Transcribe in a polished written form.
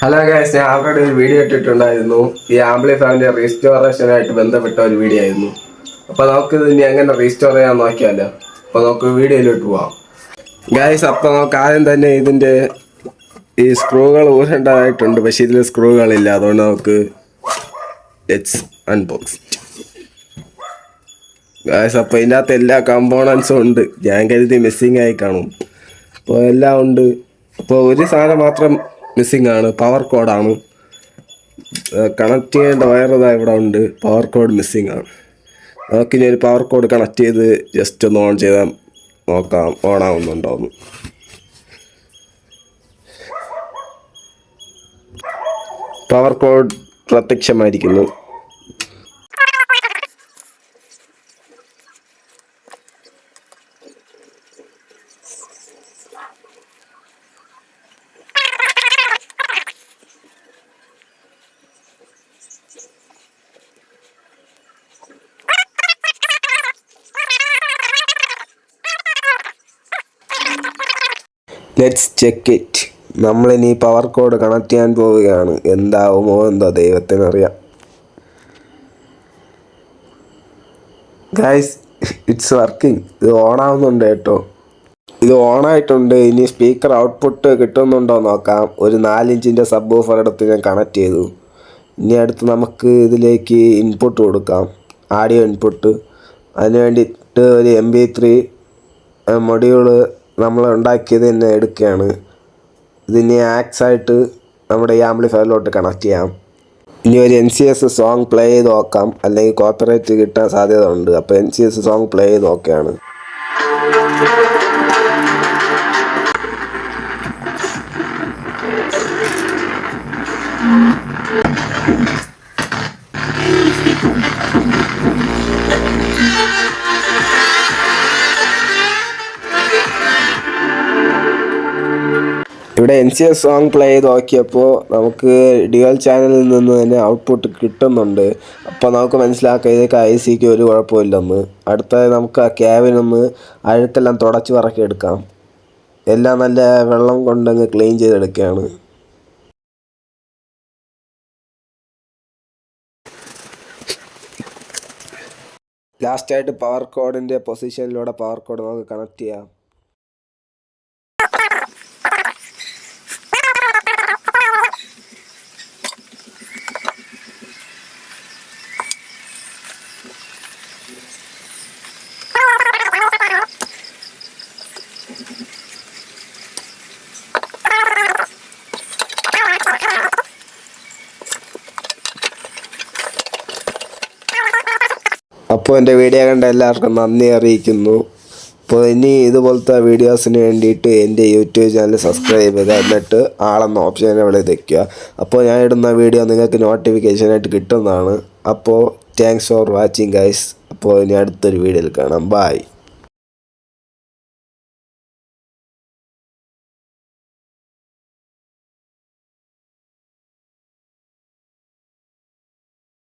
Hello guys, ഞാൻ already ഒരു video ഇട്ടിട്ടുണ്ടായിരുന്നു. ഈ ആംപ്ലിഫയറിന്റെ റീസ്റ്റോറേഷനായിട്ട് ബന്ധപ്പെട്ട ഒരു വീഡിയോ ആയിരുന്നു. അപ്പോൾ നമുക്കിത് ഇനി എങ്ങനെ റീസ്റ്റോർ ചെയ്യാൻ നോക്കിയാലോ. അപ്പോൾ നമുക്ക് വീഡിയോയിലോട്ട് പോവാം ഗൈസ്. അപ്പോൾ നമുക്ക് ആദ്യം തന്നെ ഇതിൻ്റെ ഈ സ്ക്രൂകൾ ഊരേണ്ടതായിട്ടുണ്ട്. പക്ഷേ ഇതിൽ സ്ക്രൂകളില്ല. അതുകൊണ്ട് നമുക്ക് ലെറ്റ്സ് അൺബോക്സ് ഗൈസ്. അപ്പോൾ ഇതിൻ്റെ അകത്ത് എല്ലാ കമ്പോണൻസും ഉണ്ട്. ഞാൻ കരുതി മിസ്സിങ് ആയി കാണും. അപ്പോൾ എല്ലാം ഉണ്ട്. അപ്പോൾ ഒരു സാധനം മാത്രം മിസ്സിംഗ് ആണ്. പവർ കോഡാണ്. കണക്ട് ചെയ്യേണ്ട വയറതാ ഇവിടെ ഉണ്ട്. പവർ കോഡ് മിസ്സിംഗ് ആണ്. നമുക്കിനി ഒരു പവർ കോഡ് കണക്ട് ചെയ്ത് ജസ്റ്റ് ഒന്ന് ഓൺ ചെയ്താൽ നോക്കാം ഓൺ ആവുന്നുണ്ടോന്ന്. പവർ കോഡ് പ്രത്യക്ഷമായിരിക്കുന്നു. Let's check it. നമ്മളിനി പവർ കോഡ് കണക്ട് ചെയ്യാൻ പോവുകയാണ്. എന്താവുമോ എന്തോ ദൈവത്തിനറിയാം. Guys, it's working. ഇത് ഓണാവുന്നുണ്ട് കേട്ടോ. ഇത് ഓണായിട്ടുണ്ട്. ഇനി സ്പീക്കർ ഔട്ട്പുട്ട് കിട്ടുന്നുണ്ടോ നോക്കാം. ഒരു 4 ഇഞ്ചിൻ്റെ സബ് വൂഫർ എടുത്ത് ഞാൻ കണക്ട് ചെയ്തു. ഇനി അടുത്ത് നമുക്ക് ഇതിലേക്ക് ഇൻപുട്ട് കൊടുക്കാം, ആഡിയോ ഇൻപുട്ട്. അതിന് വേണ്ടിയിട്ട് ഒരു MP3 മൊഡ്യൂള് നമ്മൾ ഉണ്ടാക്കിയത് തന്നെ എടുക്കുകയാണ്. ഇതിനി ആക്സ് ആയിട്ട് നമ്മുടെ ഈ ആംപ്ലിഫയറിലോട്ട് കണക്ട് ചെയ്യാം. ഇനി ഒരു NCS സോങ് പ്ലേ ചെയ്ത് നോക്കാം, അല്ലെങ്കിൽ കോപ്പിറൈറ്റ് കിട്ടാൻ സാധ്യത ഉണ്ട്. അപ്പോൾ NCS സോങ് പ്ലേ ചെയ്ത് നോക്കുകയാണ്. ഇവിടെ NCS സോങ് പ്ലേ ചെയ്ത് നോക്കിയപ്പോൾ നമുക്ക് ഡ്യുവൽ ചാനലിൽ നിന്ന് തന്നെ ഔട്ട്പുട്ട് കിട്ടുന്നുണ്ട്. അപ്പോൾ നമുക്ക് മനസ്സിലാക്കാം ഇതൊക്കെ ICക്ക് ഒരു കുഴപ്പമില്ലെന്ന്. അടുത്തത് നമുക്ക് ആ ക്യാബിനൊന്ന് അഴുക്കെല്ലാം തുടച്ച് പറക്കി എടുക്കാം. എല്ലാം നല്ല വെള്ളം കൊണ്ടങ്ങ് ക്ലീൻ ചെയ്തെടുക്കുകയാണ്. ലാസ്റ്റായിട്ട് പവർ കോഡിൻ്റെ പൊസിഷനിലൂടെ പവർ കോഡ് നമുക്ക് കണക്ട് ചെയ്യാം. അപ്പോൾ എൻ്റെ വീഡിയോ കണ്ട എല്ലാവർക്കും നന്ദി അറിയിക്കുന്നു. അപ്പോൾ ഇനി ഇതുപോലത്തെ വീഡിയോസിന് വേണ്ടിയിട്ട് എൻ്റെ യൂട്യൂബ് ചാനൽ സബ്സ്ക്രൈബ് ചെയ്യുക. എന്നിട്ട് ആളെന്ന ഓപ്ഷൻ അവിടെ വയ്ക്കുക. അപ്പോൾ ഞാൻ ഇടുന്ന വീഡിയോ നിങ്ങൾക്ക് നോട്ടിഫിക്കേഷനായിട്ട് കിട്ടുന്നതാണ്. അപ്പോൾ താങ്ക്സ് ഫോർ വാച്ചിങ് ഗൈസ്. അപ്പോൾ ഇനി അടുത്തൊരു വീഡിയോയിൽ കാണാം. ബൈ.